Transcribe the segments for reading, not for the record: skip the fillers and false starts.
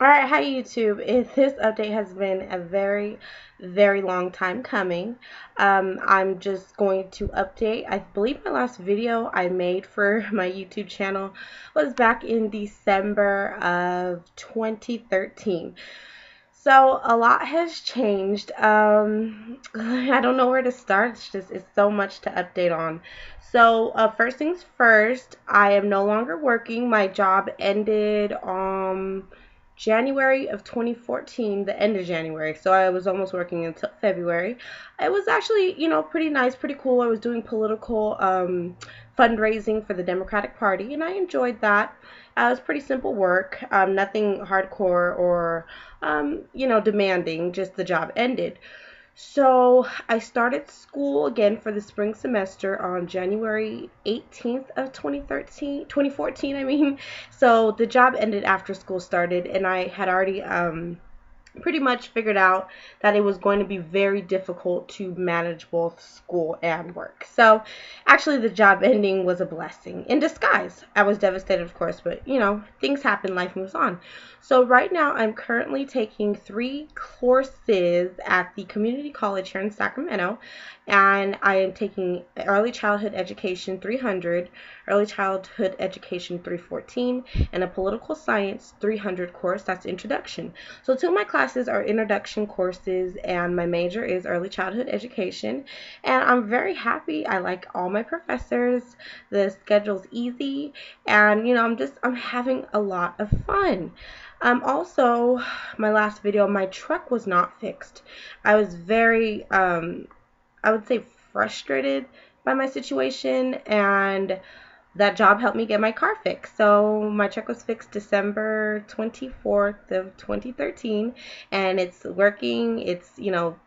Alright, hi YouTube. This update has been a very long time coming. I'm just going to update. I believe my last video I made for my YouTube channel was back in December of 2013. So a lot has changed. I don't know where to start. It's so much to update on. So first things first, I am no longer working. My job ended January of 2014, the end of January. So I was almost working until February. It was actually, pretty nice, pretty cool. I was doing political fundraising for the Democratic Party, and I enjoyed that. It was pretty simple work, nothing hardcore or, demanding, just the job ended. So I started school again for the spring semester on January 18th of 2014, I mean. So the job ended after school started, and I had already pretty much figured out that it was going to be very difficult to manage both school and work. So actually the job ending was a blessing in disguise. I was devastated, of course, but things happen, life moves on. So right now I'm currently taking 3 courses at the community college here in Sacramento, and I am taking early childhood education 300, early childhood education 314, and a political science 300 course. That's introduction. So two of my classes are introduction courses, and my major is early childhood education. And I'm very happy. I like all my professors. The schedule's easy, and I'm having a lot of fun. Also, my last video, my truck was not fixed. I was very, I would say, frustrated by my situation, and that job helped me get my car fixed. So my truck was fixed December 24th of 2013, and it's working. It's,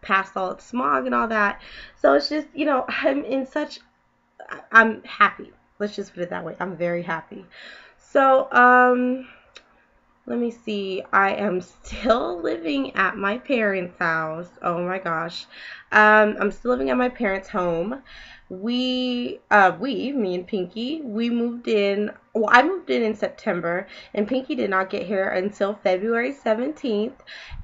past all its smog and all that. So it's just, I'm happy. Let's just put it that way. I'm very happy. So, let me see. I am still living at my parents' house. Oh my gosh. I'm still living at my parents' home. Me and Pinky, we moved in. Well, I moved in September, and Pinky did not get here until February 17th.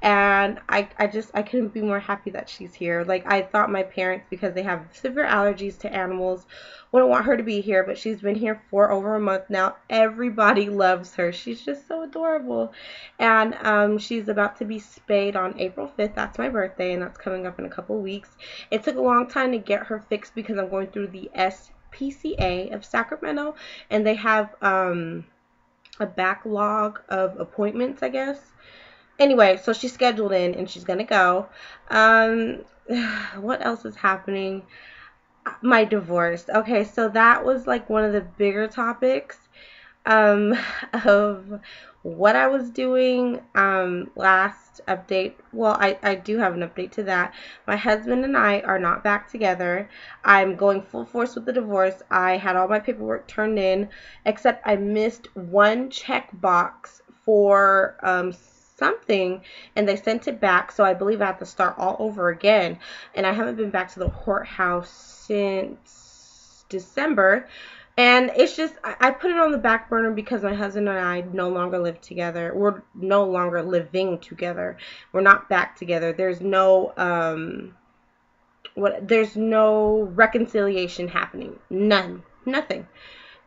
And I couldn't be more happy that she's here. Like, I thought my parents, because they have severe allergies to animals, wouldn't want her to be here, but she's been here for over a month now. Everybody loves her. She's just so adorable. And she's about to be spayed on April 5th. That's my birthday, and that's coming up in a couple weeks. It took a long time to get her fixed because I'm going through the SPCA of Sacramento, and they have a backlog of appointments, I guess. Anyway, so she's scheduled in, and she's gonna go. Um, what else is happening? My divorce. Okay, so that was like one of the bigger topics um, of what I was doing last update. Well, I do have an update to that. My husband and I are not back together. I'm going full force with the divorce. I had all my paperwork turned in, except I missed one check box for something, and they sent it back, so I believe I have to start all over again, and I haven't been back to the courthouse since December. And it's just, I put it on the back burner because my husband and I no longer live together. We're no longer living together. We're not back together. There's no reconciliation happening. None. Nothing.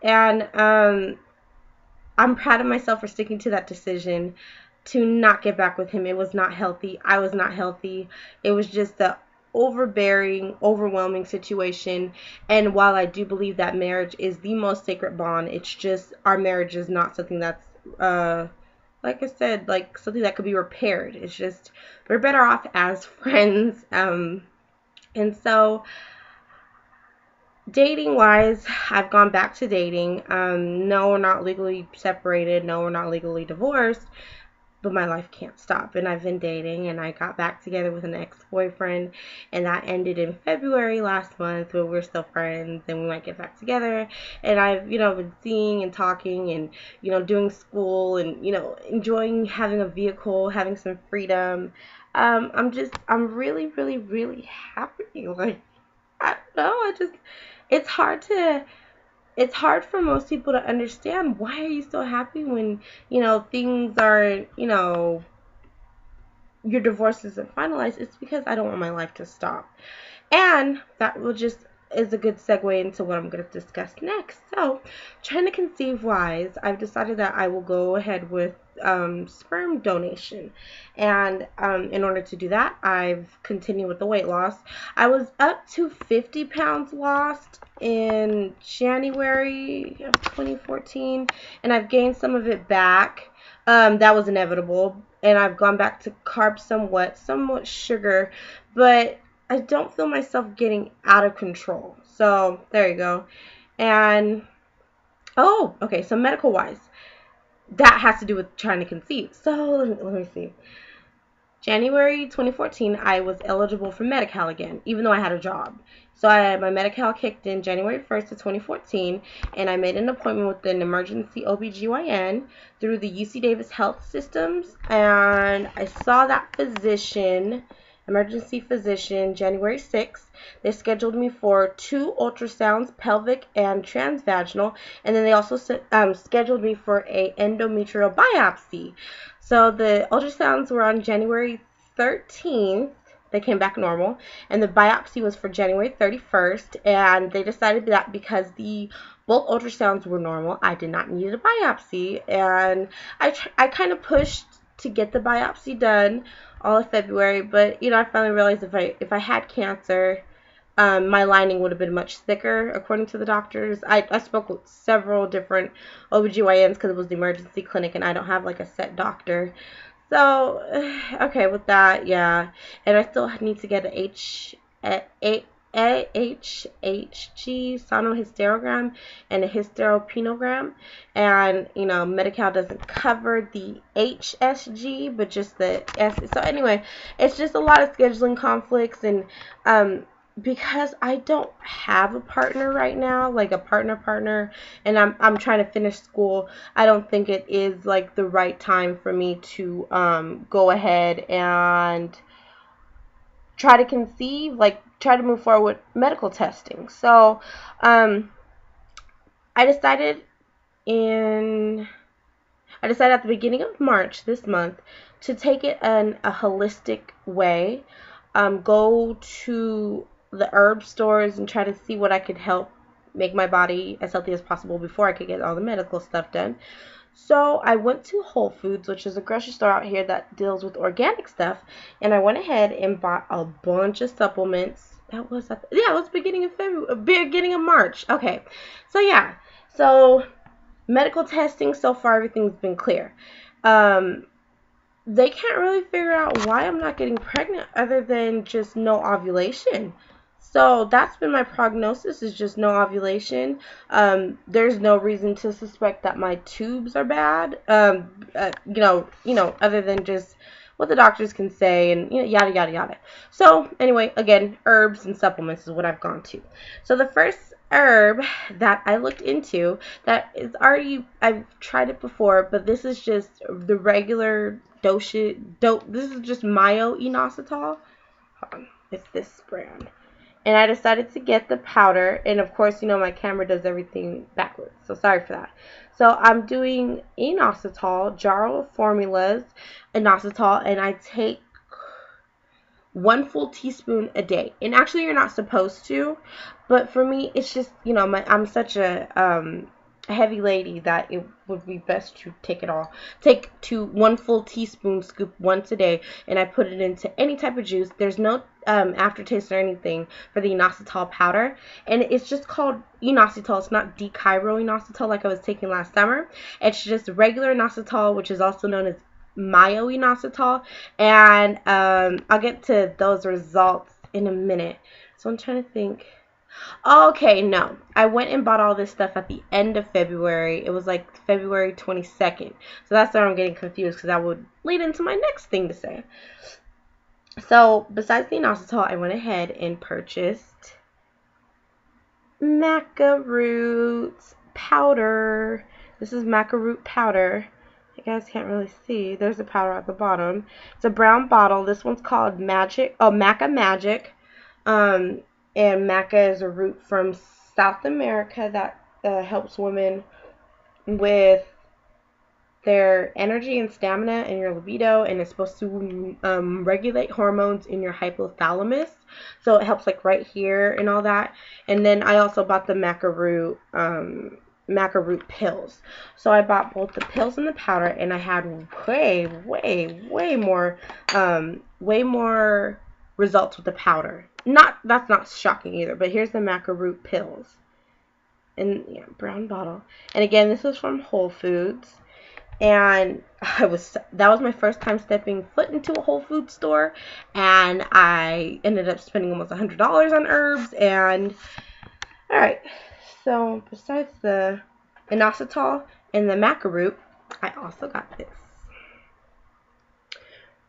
And I'm proud of myself for sticking to that decision to not get back with him. It was not healthy. I was not healthy. It was just the overbearing, overwhelming situation. And while I do believe that marriage is the most sacred bond, it's just our marriage is not something that's like I said, like something that could be repaired. It's just we're better off as friends. And so dating wise, I've gone back to dating. No, we're not legally separated. No, we're not legally divorced, but my life can't stop. And I've been dating, and I got back together with an ex-boyfriend, and that ended in February last month, but we're still friends, and we might get back together. And I've, been seeing and talking and, doing school and, enjoying having a vehicle, having some freedom. I'm really, really, really happy. Like, I don't know, it's hard to it's hard for most people to understand, why are you so happy when, things are, your divorce isn't finalized. It's because I don't want my life to stop. And that will just is a good segue into what I'm going to discuss next. So, trying to conceive wise, I've decided that I will go ahead with sperm donation. And in order to do that, I've continued with the weight loss. I was up to 50 pounds lost in January of 2014, and I've gained some of it back. That was inevitable, and I've gone back to carbs somewhat sugar, but I don't feel myself getting out of control. So there you go. And okay, so medical wise, that has to do with trying to conceive. So let me see. January 2014, I was eligible for Medi-Cal again, even though I had a job. So my Medi-Cal kicked in January 1st of 2014, and I made an appointment with an emergency OBGYN through the UC Davis Health Systems, and I saw that emergency physician, January 6th. They scheduled me for 2 ultrasounds, pelvic and transvaginal, and then they also scheduled me for a endometrial biopsy. So the ultrasounds were on January 13th. They came back normal, and the biopsy was for January 31st, and they decided that because both ultrasounds were normal, I did not need a biopsy, and I kind of pushed to get the biopsy done all of February, but I finally realized if I had cancer, my lining would have been much thicker, according to the doctors. I spoke with several different OBGYNs because it was the emergency clinic, and I don't have like a set doctor. So, okay, with that, yeah. And I still need to get a HHG sonohysterogram and a hysteropinogram. And, Medi-Cal doesn't cover the HSG, but just the S. So anyway, it's just a lot of scheduling conflicts, and because I don't have a partner right now, like a partner, and I'm trying to finish school, I don't think it is like the right time for me to go ahead and try to conceive, like try to move forward with medical testing. So I decided at the beginning of March this month to take it in a holistic way. Go to the herb stores and try to see what I could help make my body as healthy as possible before I could get all the medical stuff done. So I went to Whole Foods, which is a grocery store out here that deals with organic stuff, and I went ahead and bought a bunch of supplements. It was beginning of February, beginning of March. Okay, so yeah, so medical testing so far, everything's been clear. They can't really figure out why I'm not getting pregnant other than just no ovulation. So that's been my prognosis, is just no ovulation. There's no reason to suspect that my tubes are bad. Other than just what the doctors can say, and yada yada yada. So anyway, again, herbs and supplements is what I've gone to. So the first herb that I looked into, that is already, I've tried it before, but this is just the regular this is just myo-inositol. It's this brand. And I decided to get the powder, and of course, my camera does everything backwards, so sorry for that. So I'm doing inositol, jar of formulas, inositol, and I take 1 full teaspoon a day. And actually, you're not supposed to, but for me, it's just, I'm such a heavy lady that it would be best to take it all. Take 1 full teaspoon, scoop once a day, and I put it into any type of juice. There's no aftertaste or anything for the inositol powder, and it's just called inositol. It's not inositol like I was taking last summer. It's just regular inositol, which is also known as myo-inositol, and I'll get to those results in a minute. So I'm trying to think. Okay, no. I went and bought all this stuff at the end of February. It was like February 22nd. So that's where I'm getting confused, because that would lead into my next thing to say. So besides the inositol, I went ahead and purchased maca root powder. This is maca root powder. You guys can't really see. There's a powder at the bottom. It's a brown bottle. This one's called Maca Magic. And maca is a root from South America that helps women with their energy and stamina and your libido, and it's supposed to regulate hormones in your hypothalamus. So it helps like right here and all that. And then I also bought the maca root pills. So I bought both the pills and the powder, and I had way more results with the powder. That's not shocking either, but here's the maca root pills. And yeah, brown bottle. And again, this was from Whole Foods. And that was my first time stepping foot into a Whole Foods store, and I ended up spending almost $100 on herbs. And all right, so besides the inositol and the maca root, I also got this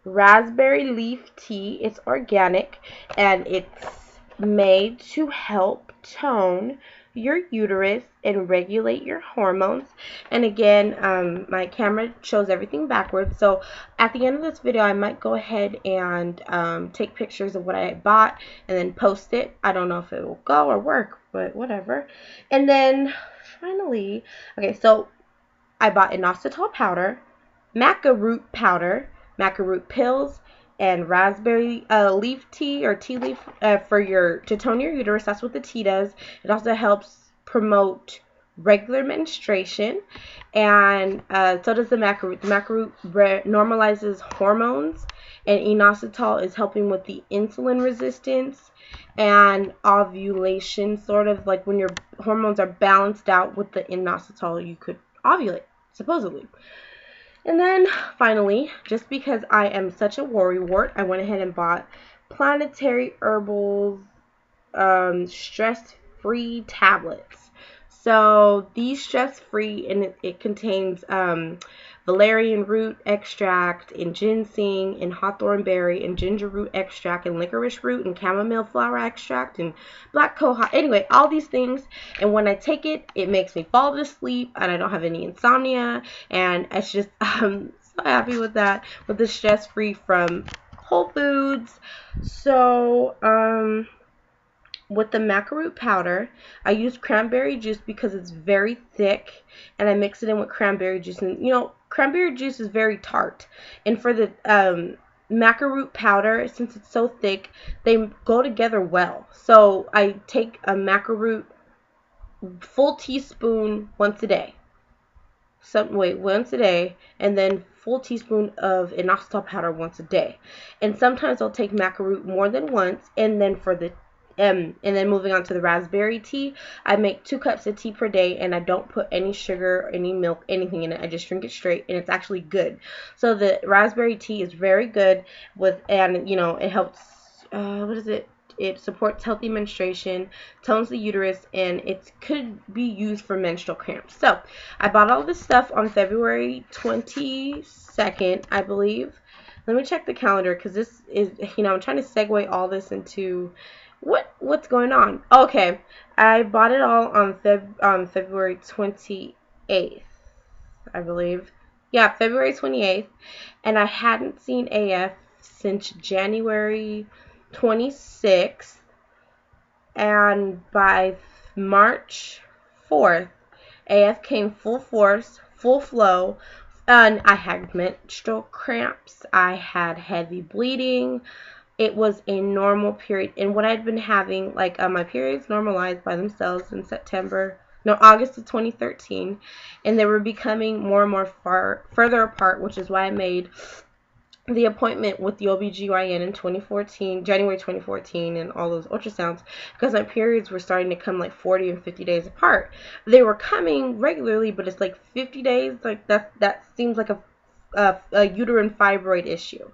raspberry leaf tea. It's organic, and it's made to help tone your uterus and regulate your hormones. And again, my camera shows everything backwards, so at the end of this video I might go ahead and take pictures of what I bought and then post it. I don't know if it will go or work, but whatever. And then finally, okay, so I bought inositol powder, maca root powder, maca root pills, and raspberry leaf tea or tea leaf to tone your uterus. That's what the tea does. It also helps promote regular menstruation, and so does the maca root. The maca root normalizes hormones, and inositol is helping with the insulin resistance and ovulation, sort of like when your hormones are balanced out with the inositol, you could ovulate, supposedly. And then finally, just because I am such a worrywart, I went ahead and bought Planetary Herbals stress-free tablets. So these stress-free, and it contains valerian root extract and ginseng and hawthorn berry and ginger root extract and licorice root and chamomile flower extract and black cohosh. Anyway, all these things. And when I take it, it makes me fall asleep, and I don't have any insomnia. And it's just, I'm so happy with that, with the stress-free from Whole Foods. So, with the maca root powder, I use cranberry juice because it's very thick, and I mix it in with cranberry juice. And you know, cranberry juice is very tart, and for the maca root powder, since it's so thick, they go together well. So I take a maca root full teaspoon once a day. Once a day, and then full teaspoon of inositol powder once a day. And sometimes I'll take maca root more than once. And then for the and then moving on to the raspberry tea, I make 2 cups of tea per day, and I don't put any sugar, any milk, anything in it. I just drink it straight, and it's actually good. So the raspberry tea is very good and you know, it helps. What is it? It supports healthy menstruation, tones the uterus, and it could be used for menstrual cramps. So I bought all this stuff on February 22nd, I believe. Let me check the calendar, because this is, you know, I'm trying to segue all this into what's going on. Okay, I bought it all on February 28th, I believe. Yeah, February 28th, and I hadn't seen AF since January 26th, and by March 4th, AF came full force, full flow, and I had menstrual cramps, I had heavy bleeding. It was a normal period, and what I'd been having, like my periods normalized by themselves in August of 2013, and they were becoming more and more further apart, which is why I made the appointment with the OBGYN in January 2014, and all those ultrasounds, because my periods were starting to come like 40 and 50 days apart. They were coming regularly, but it's like 50 days, like that seems like a uterine fibroid issue.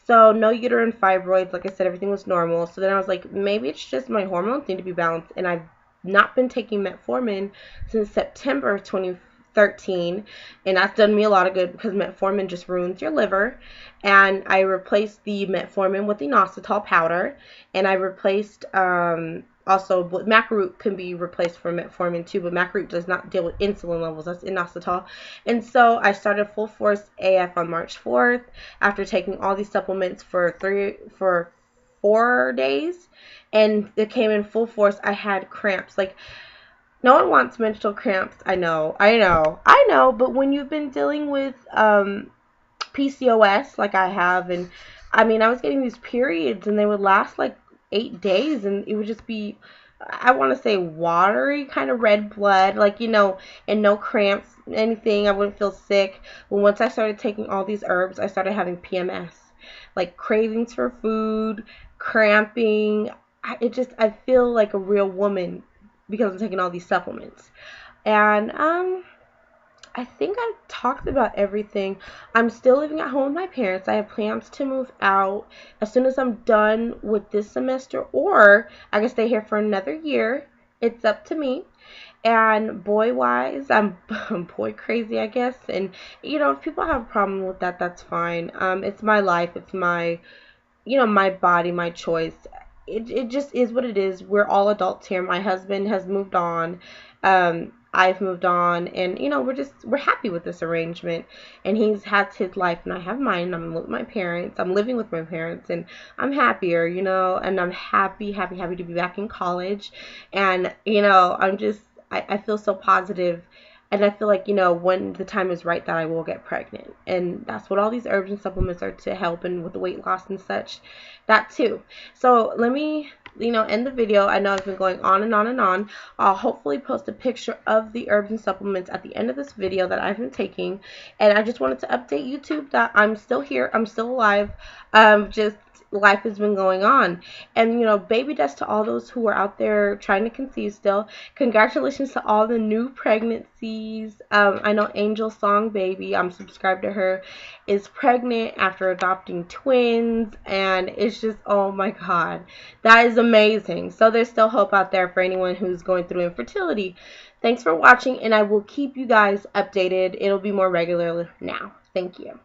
So no uterine fibroids, like I said, everything was normal. So then I was like, maybe it's just my hormones need to be balanced, and I've not been taking metformin since September of 2013, and that's done me a lot of good, because metformin just ruins your liver. And I replaced the metformin with inositol powder, and I replaced also maca root can be replaced for metformin too, but maca root does not deal with insulin levels. That's inositol. And so I started full force AF on March 4th after taking all these supplements for 4 days, and it came in full force. I had cramps. Like, No one wants menstrual cramps. I know. But when you've been dealing with PCOS like I have, and I mean, I was getting these periods and they would last like 8 days, and it would just be, I want to say, watery, kind of red blood, like, and no cramps, anything. I wouldn't feel sick. But once I started taking all these herbs, I started having PMS, like cravings for food, cramping. I feel like a real woman because I'm taking all these supplements. And I think I've talked about everything. I'm still living at home with my parents. I have plans to move out as soon as I'm done with this semester, or I can stay here for another year. It's up to me. And boy wise, I'm boy crazy, I guess. And if people have a problem with that, that's fine. It's my life. It's my body, my choice. It just is what it is. We're all adults here. My husband has moved on. I've moved on, and we're happy with this arrangement. And he's has his life, and I have mine. I'm with my parents. I'm living with my parents, and I'm happier, and I'm happy, happy, happy to be back in college. And I feel so positive, and I feel like, when the time is right that I will get pregnant. And that's what all these herbs and supplements are to help, and with the weight loss and such, that too. So let me, end the video. I know I've been going on and on and on. I'll hopefully post a picture of the herbs and supplements at the end of this video that I've been taking. And I just wanted to update YouTube that I'm still here. I'm still alive. Just life has been going on. And, baby dust to all those who are out there trying to conceive still. Congratulations to all the new pregnancies. I know Angel Song Baby, I'm subscribed to her, is pregnant after adopting twins. And it's just, oh my God, that is amazing. So there's still hope out there for anyone who's going through infertility. Thanks for watching, and I will keep you guys updated. It'll be more regular now. Thank you.